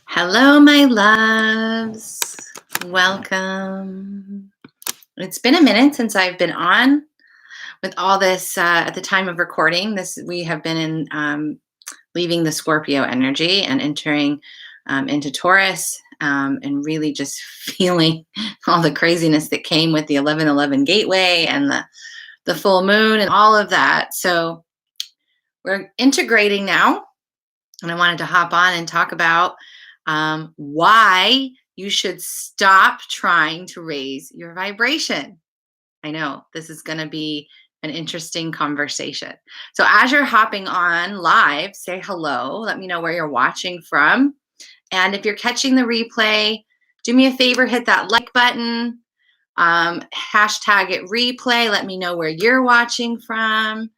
Hello, my loves. Welcome. It's been a minute since I've been on with all this. At the time of recording, this we have been in leaving the Scorpio energy and entering into Taurus, and really just feeling all the craziness that came with the 11:11 gateway and the full moon and all of that. So we're integrating now, and I wanted to hop on and talk about why you should stop trying to raise your vibration. I know this is going to be an interesting conversation. So, as you're hopping on live, say hello. Let me know where you're watching from. And if you're catching the replay, do me a favor, hit that like button, hashtag it replay. Let me know where you're watching from.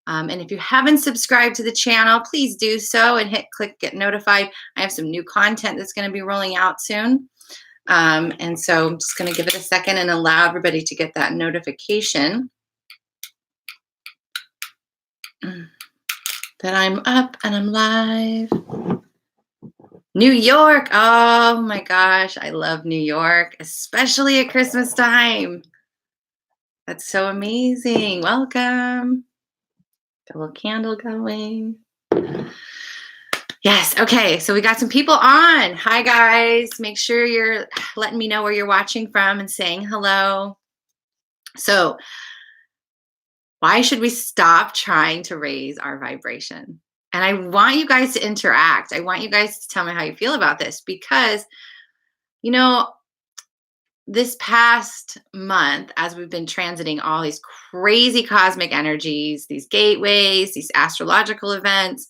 And if you haven't subscribed to the channel, please do so and click get notified. I have some new content that's going to be rolling out soon. And so I'm just going to give it a second and allow everybody to get that notification that I'm up and I'm live. New York. Oh my gosh. I love New York, especially at Christmas time. That's so amazing. Welcome. Got a little candle going. Yes. Okay. So we got some people on. Hi, guys. Make sure you're letting me know where you're watching from and saying hello. So, why should we stop trying to raise our vibration? And I want you guys to interact. I want you guys to tell me how you feel about this because, this past month, as we've been transiting all these crazy cosmic energies, these gateways, these astrological events,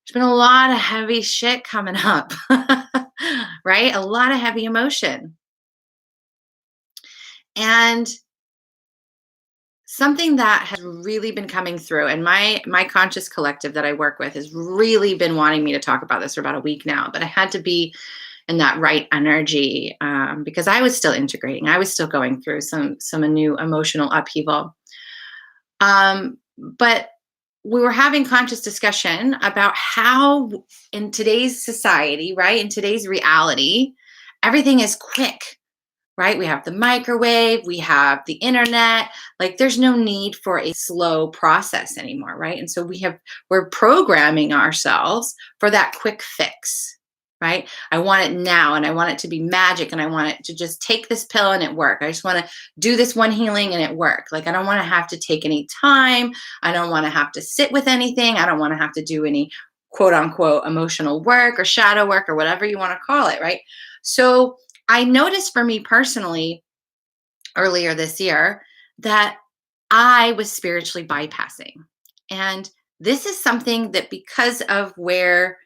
there's been a lot of heavy shit coming up, right? A lot of heavy emotion. And something that has really been coming through, and my conscious collective that I work with has really been wanting me to talk about this for about a week now, but I had to be in that right energy because I was still integrating. I was still going through some new emotional upheaval. But we were having conscious discussion about how in today's society, right, in today's reality, everything is quick, right? We have the microwave, we have the internet, like there's no need for a slow process anymore, right? And so we're programming ourselves for that quick fix, right? I want it now and I want it to be magic and I want it to just take this pill and it work. I just want to do this one healing and it work. Like I don't want to have to take any time. I don't want to have to sit with anything. I don't want to have to do any quote unquote emotional work or shadow work or whatever you want to call it, right? So I noticed for me personally earlier this year that I was spiritually bypassing. And this is something that because of where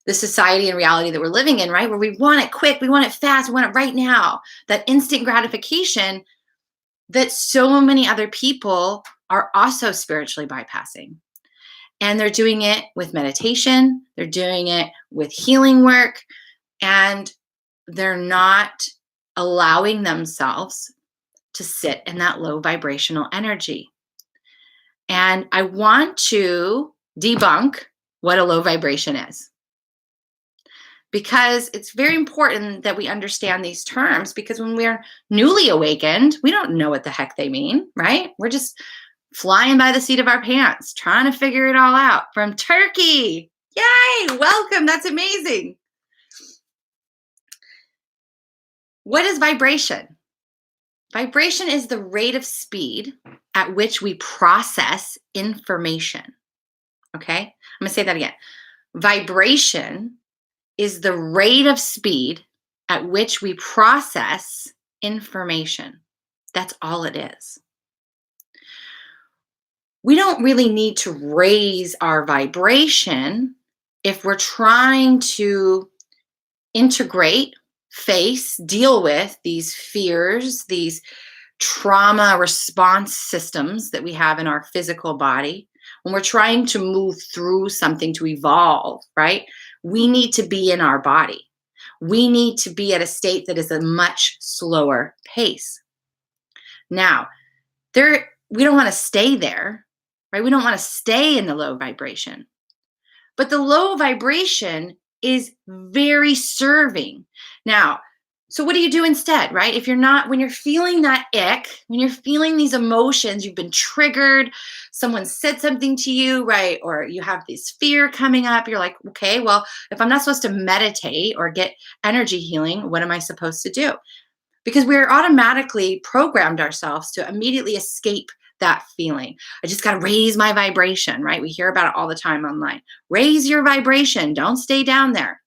the society and reality that we're living in, right, where we want it quick, we want it fast, we want it right now, that instant gratification that so many other people are also spiritually bypassing. And they're doing it with meditation, they're doing it with healing work, and they're not allowing themselves to sit in that low vibrational energy. And I want to debunk what a low vibration is. Because it's very important that we understand these terms because when we're newly awakened, we don't know what the heck they mean, right? We're just flying by the seat of our pants, trying to figure it all out. From Turkey. Yay! Welcome. That's amazing. What is vibration? Vibration is the rate of speed at which we process information. Okay? I'm going to say that again. Vibration is the rate of speed at which we process information. That's all it is. We don't really need to raise our vibration if we're trying to integrate, face, deal with these fears, these trauma response systems that we have in our physical body. When we're trying to move through something to evolve, right? We need to be in our body. We need to be at a state that is a much slower pace. Now, we don't want to stay there, right? We don't want to stay in the low vibration. But the low vibration is very serving. Now, so what do you do instead, right? If you're not, when you're feeling that ick, when you're feeling these emotions, you've been triggered, someone said something to you, right? Or you have this fear coming up, you're like, okay, well, if I'm not supposed to meditate or get energy healing, what am I supposed to do? Because we're automatically programmed ourselves to immediately escape that feeling. I just got to raise my vibration, right? We hear about it all the time online. Raise your vibration, don't stay down there.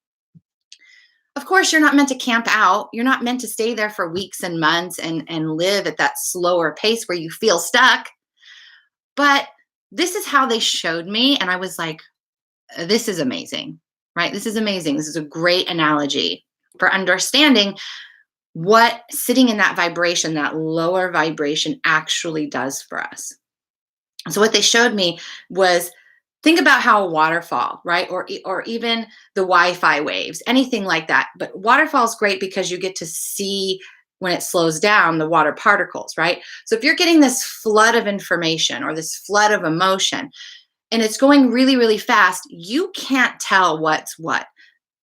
Of course, you're not meant to camp out. You're not meant to stay there for weeks and months and live at that slower pace where you feel stuck. But this is how they showed me. And I was like, this is amazing, right? This is amazing. This is a great analogy for understanding what sitting in that vibration, that lower vibration, actually does for us. So what they showed me was, think about how a waterfall, right? Or even the Wi-Fi waves, anything like that. But waterfall is great because you get to see, when it slows down, the water particles, right? So if you're getting this flood of information or this flood of emotion and it's going really, really fast, you can't tell what's what.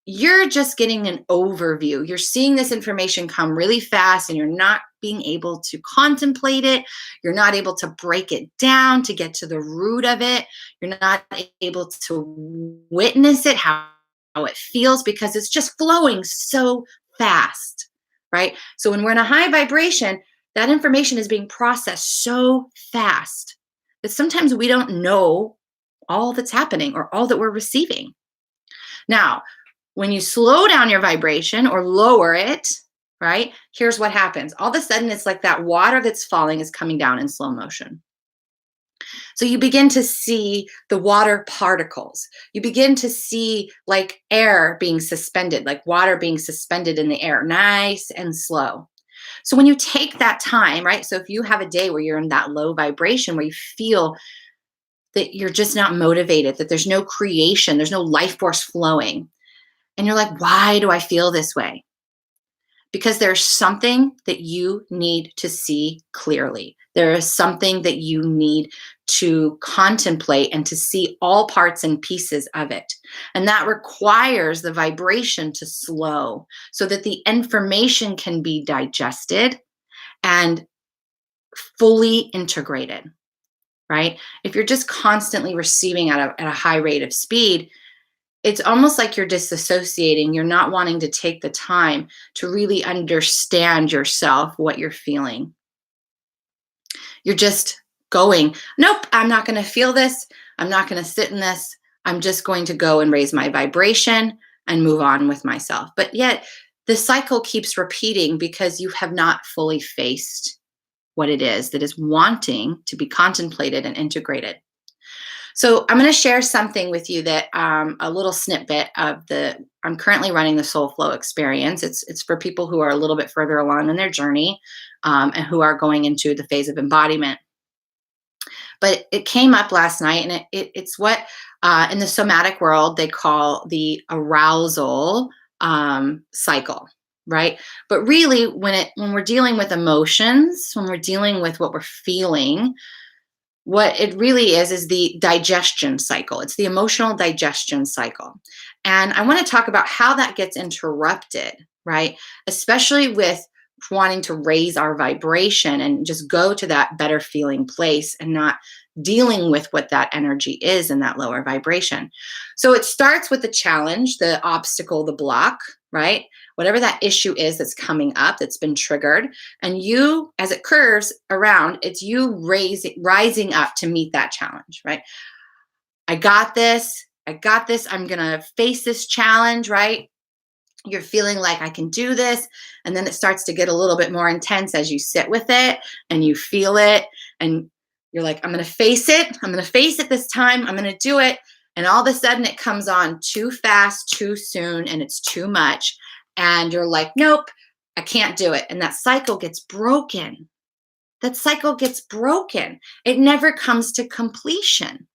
You're just getting an overview. You're seeing this information come really fast and you're not being able to contemplate it. You're not able to break it down to get to the root of it. You're not able to witness it, how it feels, because it's just flowing so fast, right? So when we're in a high vibration, that information is being processed so fast that sometimes we don't know all that's happening or all that we're receiving. Now, when you slow down your vibration or lower it, right, here's what happens. All of a sudden, it's like that water that's falling is coming down in slow motion. So you begin to see the water particles. You begin to see like air being suspended, like water being suspended in the air, nice and slow. So when you take that time, right? So if you have a day where you're in that low vibration, where you feel that you're just not motivated, that there's no creation, there's no life force flowing, and you're like, why do I feel this way? Because there's something that you need to see clearly. There is something that you need to contemplate and to see all parts and pieces of it. And that requires the vibration to slow so that the information can be digested and fully integrated, right? If you're just constantly receiving at a high rate of speed, it's almost like you're disassociating. You're not wanting to take the time to really understand yourself, what you're feeling. You're just going, nope, I'm not going to feel this. I'm not going to sit in this. I'm just going to go and raise my vibration and move on with myself. But yet the cycle keeps repeating because you have not fully faced what it is that is wanting to be contemplated and integrated. So I'm going to share something with you that a little snippet of I'm currently running the Soul Flow experience. It's for people who are a little bit further along in their journey and who are going into the phase of embodiment. But it came up last night, and it's what in the somatic world they call the arousal cycle, right? But really, when we're dealing with emotions, when we're dealing with what we're feeling, what it really is the digestion cycle. It's the emotional digestion cycle. And I want to talk about how that gets interrupted, right? Especially with wanting to raise our vibration and just go to that better feeling place and not dealing with what that energy is in that lower vibration. So it starts with the challenge, the obstacle, the block, right? Whatever that issue is that's coming up, that's been triggered. And you, as it curves around, it's you rising up to meet that challenge, right? I got this. I got this. I'm going to face this challenge, right? You're feeling like I can do this. And then it starts to get a little bit more intense as you sit with it and you feel it. And you're like, I'm going to face it. I'm going to face it this time. I'm going to do it. And all of a sudden it comes on too fast, too soon, and it's too much. And you're like, nope, I can't do it. And that cycle gets broken. That cycle gets broken. It never comes to completion.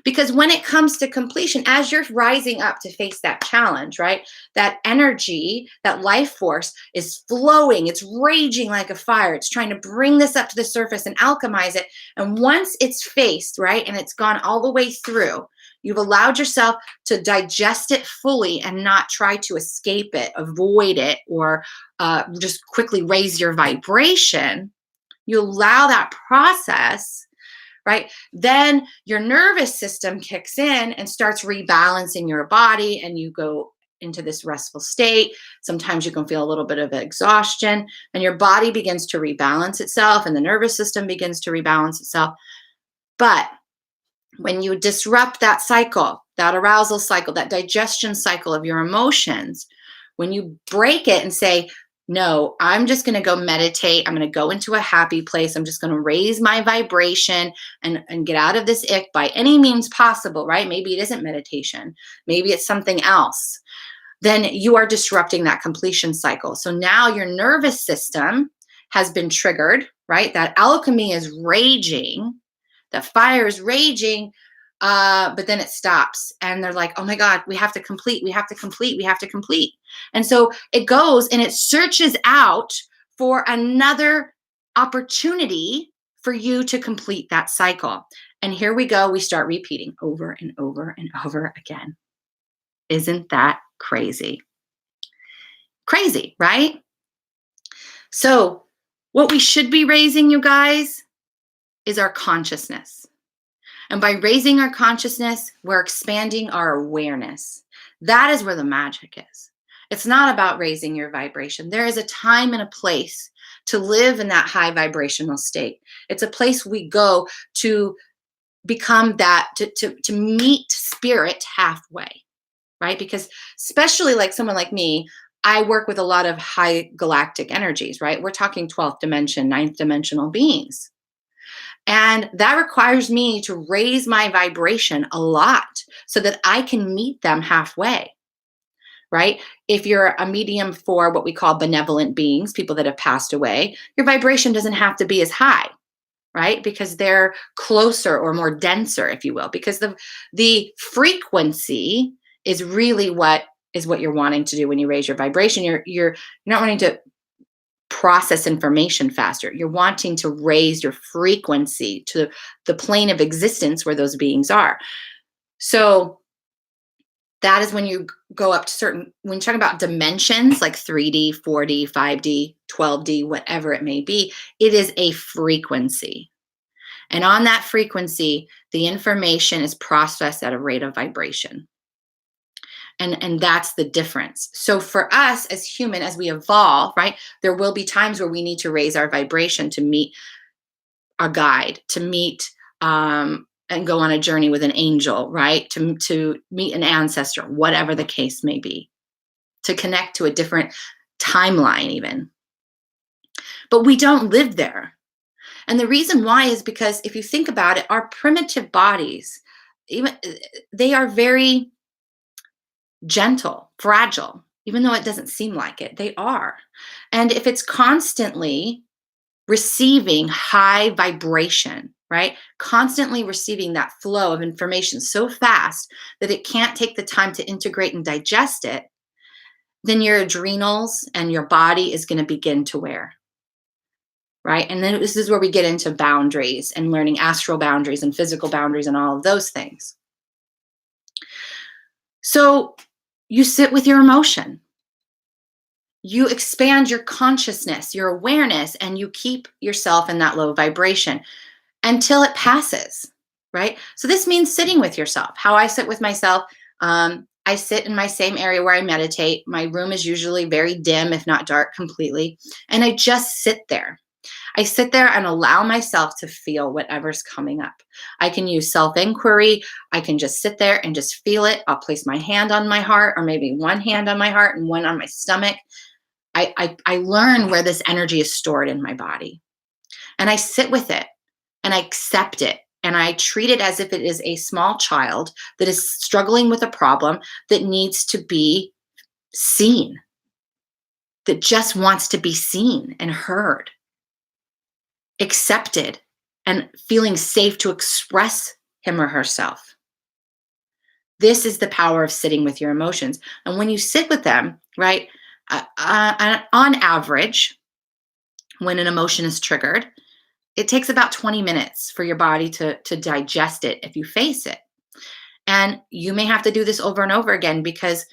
Because when it comes to completion, as you're rising up to face that challenge, right, that energy, that life force is flowing. It's raging like a fire. It's trying to bring this up to the surface and alchemize it. And once it's faced, right, and it's gone all the way through, You've allowed yourself to digest it fully and not try to escape it, avoid it, or just quickly raise your vibration. You allow that process, right? Then your nervous system kicks in and starts rebalancing your body, and you go into this restful state. Sometimes you can feel a little bit of exhaustion, and your body begins to rebalance itself, and the nervous system begins to rebalance itself. But when you disrupt that cycle, that arousal cycle, that digestion cycle of your emotions, when you break it and say, no, I'm just going to go meditate. I'm going to go into a happy place. I'm just going to raise my vibration and get out of this ick by any means possible, right? Maybe it isn't meditation. Maybe it's something else. Then you are disrupting that completion cycle. So now your nervous system has been triggered, right? That alchemy is raging. The fire is raging, but then it stops. And they're like, oh my God, we have to complete, we have to complete, we have to complete. And so it goes and it searches out for another opportunity for you to complete that cycle. And here we go. We start repeating over and over and over again. Isn't that crazy? Crazy, right? So what we should be raising, you guys, is our consciousness. And by raising our consciousness, we're expanding our awareness. That is where the magic is. It's not about raising your vibration. There is a time and a place to live in that high vibrational state. It's a place we go to become that, to meet spirit halfway, right? Because especially like someone like me, I work with a lot of high galactic energies, right? We're talking 12th dimension, 9th dimensional beings. And that requires me to raise my vibration a lot so that I can meet them halfway, right? If you're a medium for what we call benevolent beings, people that have passed away, your vibration doesn't have to be as high, right? Because they're closer or more denser, if you will, because the frequency is really what you're wanting to do when you raise your vibration. You're not wanting to process information faster. You're wanting to raise your frequency to the plane of existence where those beings are. So that is when you go up to certain, when you're talking about dimensions like 3D, 4D, 5D, 12D, whatever it may be, it is a frequency. And on that frequency, the information is processed at a rate of vibration. And that's the difference. So for us as human, as we evolve, right, there will be times where we need to raise our vibration to meet a guide, to meet and go on a journey with an angel, right, to meet an ancestor, whatever the case may be, to connect to a different timeline even. But we don't live there. And the reason why is because if you think about it, our primitive bodies, even they are very gentle, fragile, even though it doesn't seem like it, they are. And if it's constantly receiving high vibration, right? Constantly receiving that flow of information so fast that it can't take the time to integrate and digest it, then your adrenals and your body is going to begin to wear. Right? And then this is where we get into boundaries and learning astral boundaries and physical boundaries and all of those things. So you sit with your emotion. You expand your consciousness, your awareness, and you keep yourself in that low vibration until it passes, right? So this means sitting with yourself. How I sit with myself, I sit in my same area where I meditate. My room is usually very dim, if not dark completely. And I just sit there. I sit there and allow myself to feel whatever's coming up. I can use self-inquiry. I can just sit there and just feel it. I'll place my hand on my heart, or maybe one hand on my heart and one on my stomach. I learn where this energy is stored in my body. And I sit with it and I accept it. And I treat it as if it is a small child that is struggling with a problem that needs to be seen, that just wants to be seen and heard, accepted, and feeling safe to express him or herself. This is the power of sitting with your emotions. And when you sit with them, right, on average, when an emotion is triggered, it takes about 20 minutes for your body to digest it if you face it. And you may have to do this over and over again because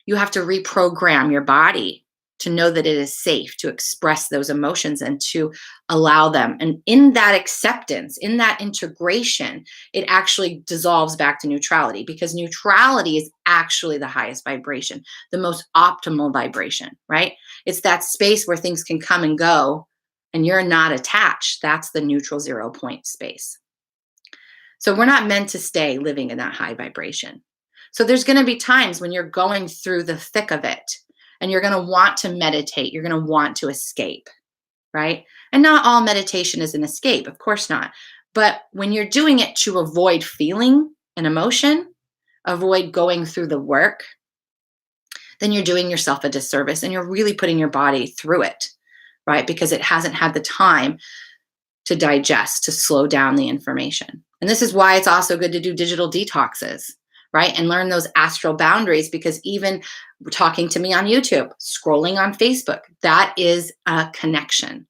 you have to reprogram your body to know that it is safe to express those emotions and to allow them. And in that acceptance, in that integration, it actually dissolves back to neutrality, because neutrality is actually the highest vibration, the most optimal vibration, right? It's that space where things can come and go and you're not attached. That's the neutral 0 point space. So we're not meant to stay living in that high vibration. So there's going to be times when you're going through the thick of it and you're going to want to meditate. You're going to want to escape, right? And not all meditation is an escape, of course not. But when you're doing it to avoid feeling an emotion, avoid going through the work, then you're doing yourself a disservice and you're really putting your body through it, right? Because it hasn't had the time to digest, to slow down the information. And this is why it's also good to do digital detoxes, right? And learn those astral boundaries, because even talking to me on YouTube, scrolling on Facebook, that is a connection.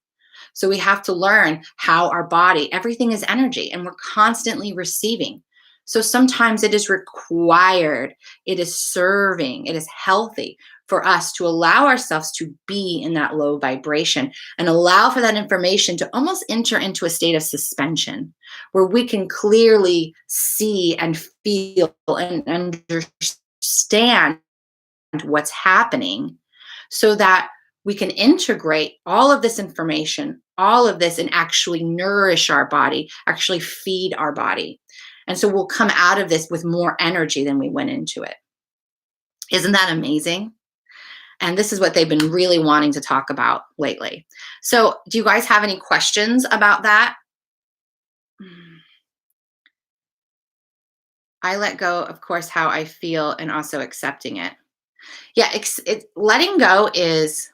So we have to learn how our body, everything is energy and we're constantly receiving. So sometimes it is required, it is serving, it is healthy for us to allow ourselves to be in that low vibration and allow for that information to almost enter into a state of suspension where we can clearly see and feel and understand what's happening, so that we can integrate all of this information, all of this, and actually nourish our body, actually feed our body. And so we'll come out of this with more energy than we went into it. Isn't that amazing? And this is what they've been really wanting to talk about lately. So do you guys have any questions about that? I let go, of course, how I feel and also accepting it. Yeah, letting go is,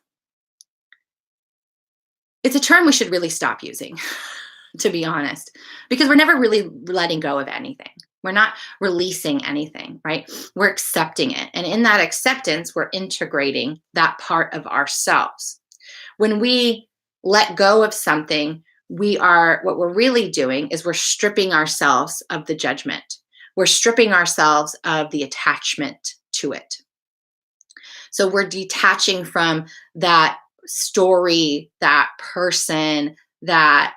it's a term we should really stop using, to be honest, because we're never really letting go of anything. We're not releasing anything, right? We're accepting it. And in that acceptance, we're integrating that part of ourselves. When we let go of something, what we're really doing is we're stripping ourselves of the judgment. We're stripping ourselves of the attachment to it. So we're detaching from that story, that person, that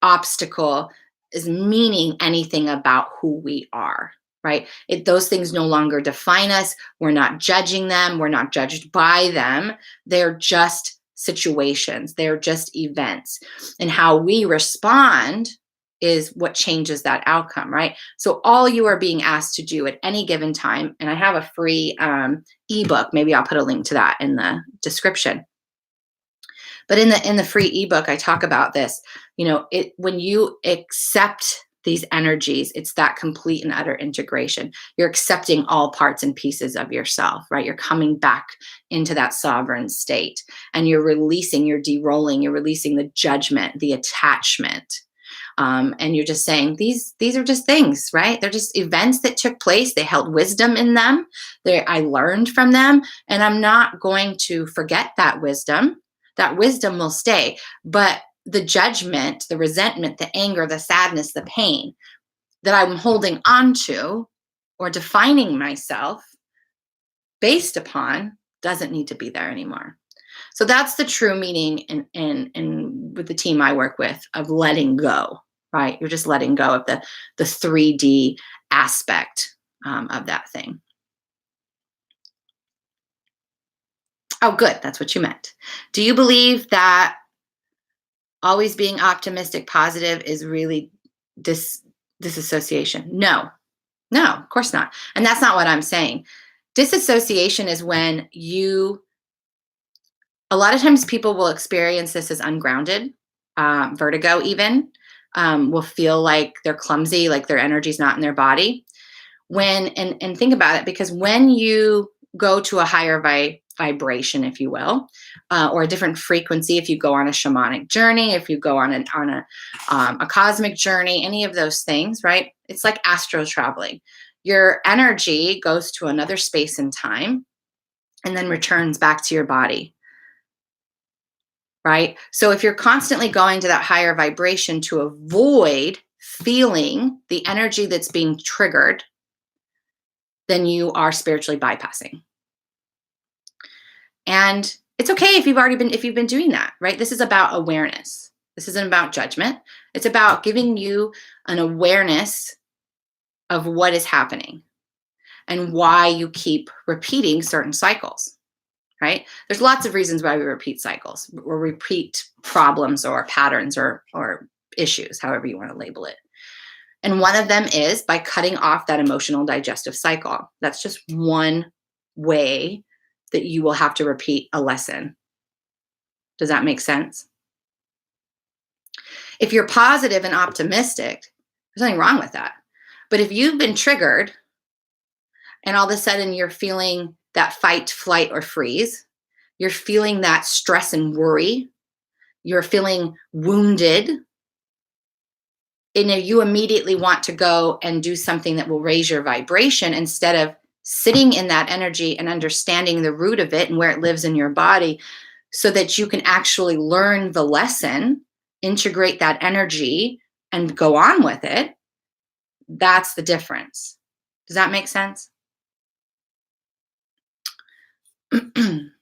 obstacle is meaning anything about who we are, right? Those things no longer define us. We're not judging them. We're not judged by them. They're just situations. They're just events. And how we respond is what changes that outcome, right? So all you are being asked to do at any given time, and I have a free ebook, maybe I'll put a link to that in the description. But in the free ebook, I talk about this. When you accept these energies, it's that complete and utter integration. You're accepting all parts and pieces of yourself, right? You're coming back into that sovereign state, and you're releasing, you're de-rolling, you're releasing the judgment, the attachment. And you're just saying, these are just things, right? They're just events that took place. They held wisdom in them. I learned from them, and I'm not going to forget that wisdom. That wisdom will stay. But the judgment, the resentment, the anger, the sadness, the pain that I'm holding on to or defining myself based upon doesn't need to be there anymore. So that's the true meaning in with the team I work with of letting go, right? You're just letting go of the 3D aspect of that thing. Oh, good. That's what you meant. Do you believe that always being optimistic, positive is really disassociation? No, of course not. And that's not what I'm saying. Disassociation is when a lot of times people will experience this as ungrounded, vertigo even, will feel like they're clumsy, like their energy's not in their body. And think about it, because when you go to a higher vibration, if you will, or a different frequency, if you go on a shamanic journey, if you go on a cosmic journey, any of those things, right? It's like astral traveling. Your energy goes to another space and time and then returns back to your body, right? So if you're constantly going to that higher vibration to avoid feeling the energy that's being triggered, then you are spiritually bypassing. And it's okay if you've been doing that, right? This is about awareness. This isn't about judgment. It's about giving you an awareness of what is happening and why you keep repeating certain cycles, right? There's lots of reasons why we repeat cycles or repeat problems or patterns or issues, however you want to label it. And one of them is by cutting off that emotional digestive cycle. That's just one way that you will have to repeat a lesson. Does that make sense? If you're positive and optimistic, there's nothing wrong with that. But if you've been triggered and all of a sudden you're feeling that fight, flight, or freeze, you're feeling that stress and worry, you're feeling wounded, and you immediately want to go and do something that will raise your vibration instead of sitting in that energy and understanding the root of it and where it lives in your body so that you can actually learn the lesson, integrate that energy, and go on with it. That's the difference. Does that make sense? And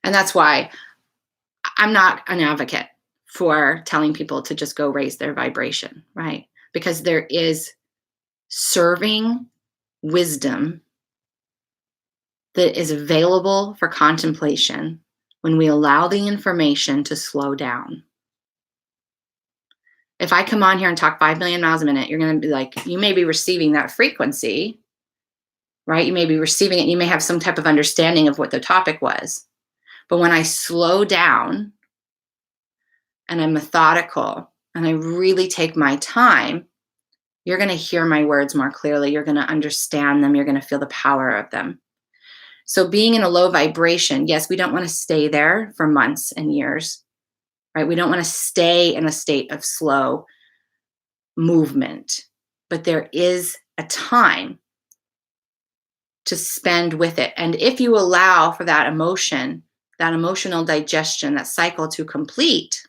that's why I'm not an advocate for telling people to just go raise their vibration, right? Because there is serving wisdom that is available for contemplation when we allow the information to slow down. If I come on here and talk 5 million miles a minute, you're going to be like, you may be receiving that frequency, right? You may be receiving it. You may have some type of understanding of what the topic was. But when I slow down and I'm methodical and I really take my time, you're going to hear my words more clearly. You're going to understand them. You're going to feel the power of them. So being in a low vibration, yes, we don't want to stay there for months and years, right? We don't want to stay in a state of slow movement, but there is a time to spend with it. And if you allow for that emotion, that emotional digestion, that cycle to complete,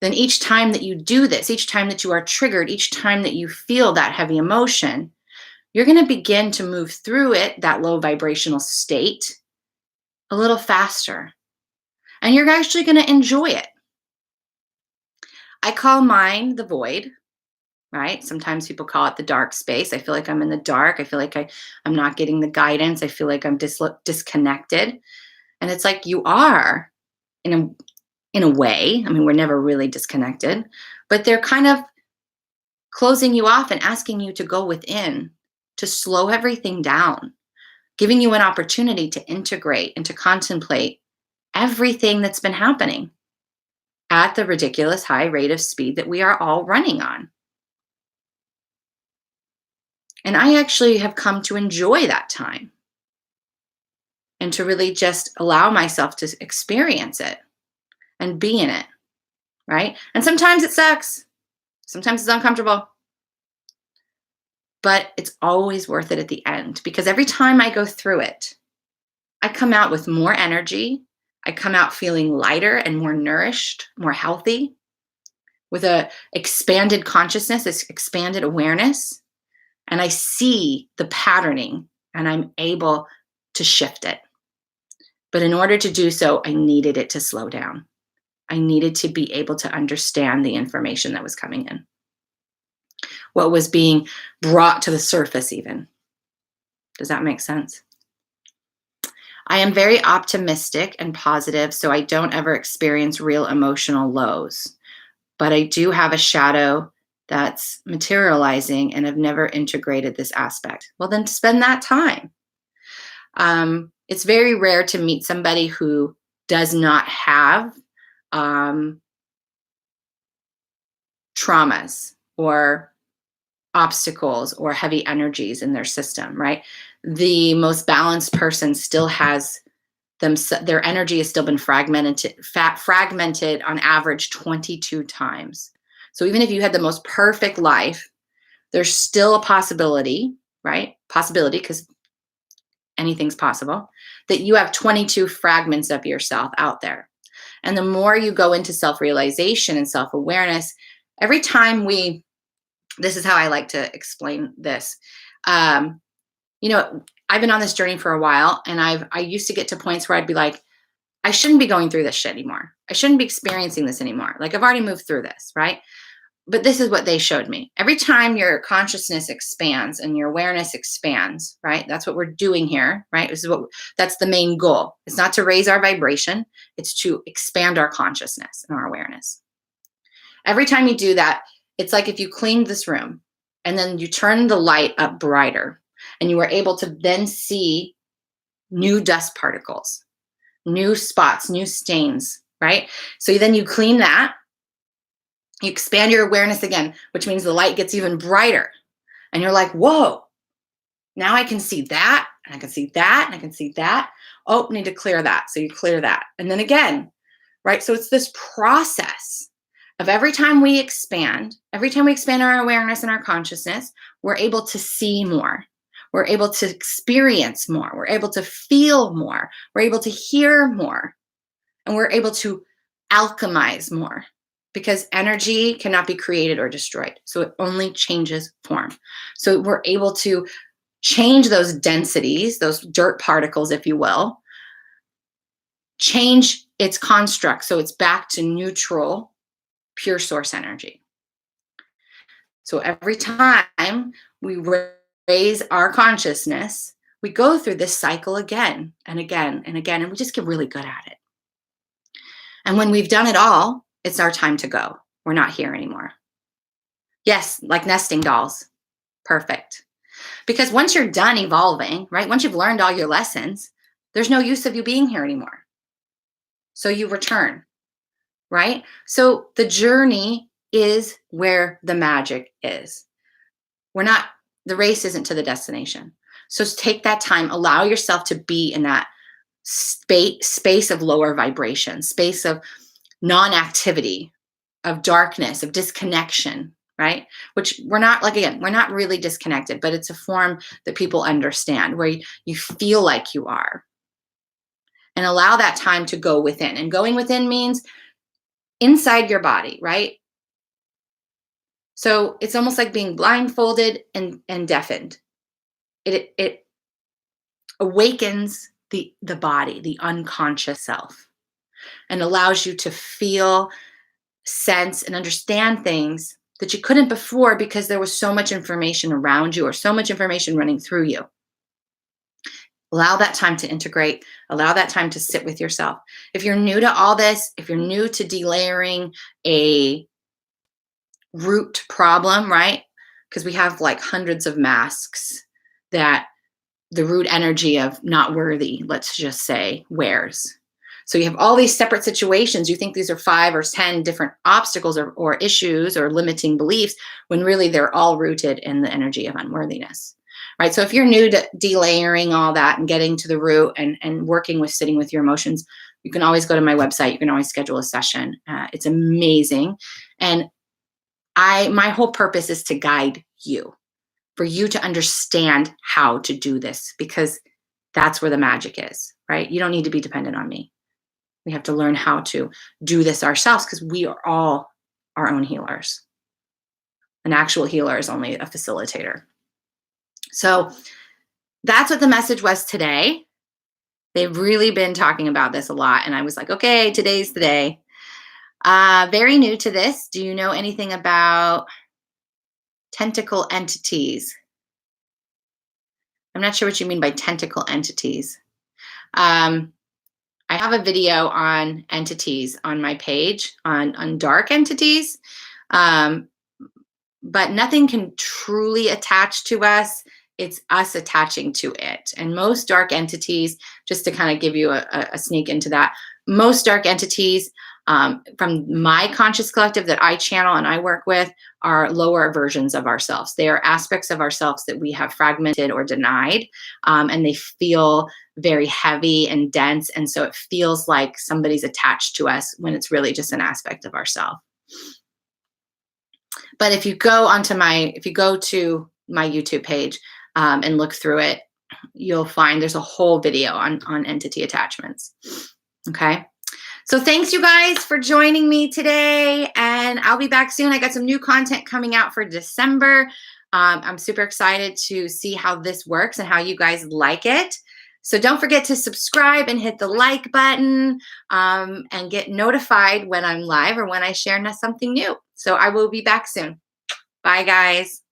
then each time that you do this, each time that you are triggered, each time that you feel that heavy emotion, you're going to begin to move through it, that low vibrational state, a little faster. And you're actually going to enjoy it. I call mine the void, right? Sometimes people call it the dark space. I feel like I'm in the dark. I feel like I'm not getting the guidance. I feel like I'm disconnected. And it's like you are in a way. I mean, we're never really disconnected, but they're kind of closing you off and asking you to go within, to slow everything down, giving you an opportunity to integrate and to contemplate everything that's been happening at the ridiculous high rate of speed that we are all running on. And I actually have come to enjoy that time and to really just allow myself to experience it and be in it, right? And sometimes it sucks. Sometimes it's uncomfortable. But it's always worth it at the end because every time I go through it, I come out with more energy. I come out feeling lighter and more nourished, more healthy, with a expanded consciousness, this expanded awareness. And I see the patterning and I'm able to shift it. But in order to do so, I needed it to slow down. I needed to be able to understand the information that was coming in, what was being brought to the surface even. Does that make sense? I am very optimistic and positive, so I don't ever experience real emotional lows. But I do have a shadow that's materializing and I've never integrated this aspect. Well, then spend that time. It's very rare to meet somebody who does not have traumas or obstacles or heavy energies in their system, right? The most balanced person still has their energy has still been fragmented on average 22 times. So even if you had the most perfect life, there's still a possibility, right? Possibility, because anything's possible, that you have 22 fragments of yourself out there. And the more you go into self-realization and self-awareness, every time this is how I like to explain this. You know, I've been on this journey for a while, and I used to get to points where I'd be like, I shouldn't be going through this shit anymore. I shouldn't be experiencing this anymore. Like, I've already moved through this, right? But this is what they showed me. Every time your consciousness expands and your awareness expands, right? That's what we're doing here, right? That's the main goal. It's not to raise our vibration, it's to expand our consciousness and our awareness. Every time you do that, it's like if you cleaned this room and then you turn the light up brighter, and you were able to then see new dust particles, new spots, new stains, right? So then you clean that, you expand your awareness again, which means the light gets even brighter. And you're like, whoa, now I can see that, and I can see that, and I can see that. Oh, need to clear that. So you clear that. And then again, right? So it's this process of every time we expand our awareness and our consciousness, we're able to see more. We're able to experience more. We're able to feel more. We're able to hear more. And we're able to alchemize more, because energy cannot be created or destroyed. So it only changes form. So we're able to change those densities, those dirt particles, if you will, change its construct so it's back to neutral, pure source energy. So every time we raise our consciousness, we go through this cycle again and again and again, and we just get really good at it. And when we've done it all, it's our time to go. We're not here anymore. Yes, like nesting dolls. Perfect. Because once you're done evolving, right? Once you've learned all your lessons, there's no use of you being here anymore. So you return, right? So the journey is where the magic is. The race isn't to the destination. So take that time, allow yourself to be in that space of lower vibration, space of non-activity, of darkness, of disconnection, right? Which we're not really disconnected, but it's a form that people understand, where you feel like you are. And allow that time to go within. And going within means inside your body, right? So it's almost like being blindfolded and deafened. It awakens the body, the unconscious self, and allows you to feel, sense, and understand things that you couldn't before, because there was so much information around you or so much information running through you. Allow that time to integrate. Allow that time to sit with yourself. If you're new to all this, if you're new to delayering a root problem, right? Because we have like hundreds of masks that the root energy of not worthy, let's just say, wears. So you have all these separate situations. You think these are 5 or 10 different obstacles or issues or limiting beliefs, when really they're all rooted in the energy of unworthiness, right? So if you're new to delayering all that and getting to the root and working with sitting with your emotions, you can always go to my website. You can always schedule a session. It's amazing. And my whole purpose is to guide you, for you to understand how to do this, because that's where the magic is, right? You don't need to be dependent on me. We have to learn how to do this ourselves, because we are all our own healers. An actual healer is only a facilitator. So that's what the message was today. They've really been talking about this a lot, and I was like, okay, today's the day. Very new to this. Do you know anything about tentacle entities? I'm not sure what you mean by tentacle entities. I have a video on entities on my page, on dark entities, but nothing can truly attach to us. It's us attaching to it. And most dark entities, just to kind of give you a sneak into that, most dark entities from my conscious collective that I channel and I work with are lower versions of ourselves. They are aspects of ourselves that we have fragmented or denied, and they feel very heavy and dense. And so it feels like somebody's attached to us when it's really just an aspect of ourselves. But if you go to my YouTube page and look through it, you'll find there's a whole video on entity attachments. Okay. So thanks you guys for joining me today, and I'll be back soon. I got some new content coming out for December. I'm super excited to see how this works and how you guys like it. So don't forget to subscribe and hit the like button, and get notified when I'm live or when I share something new. So I will be back soon. Bye, guys.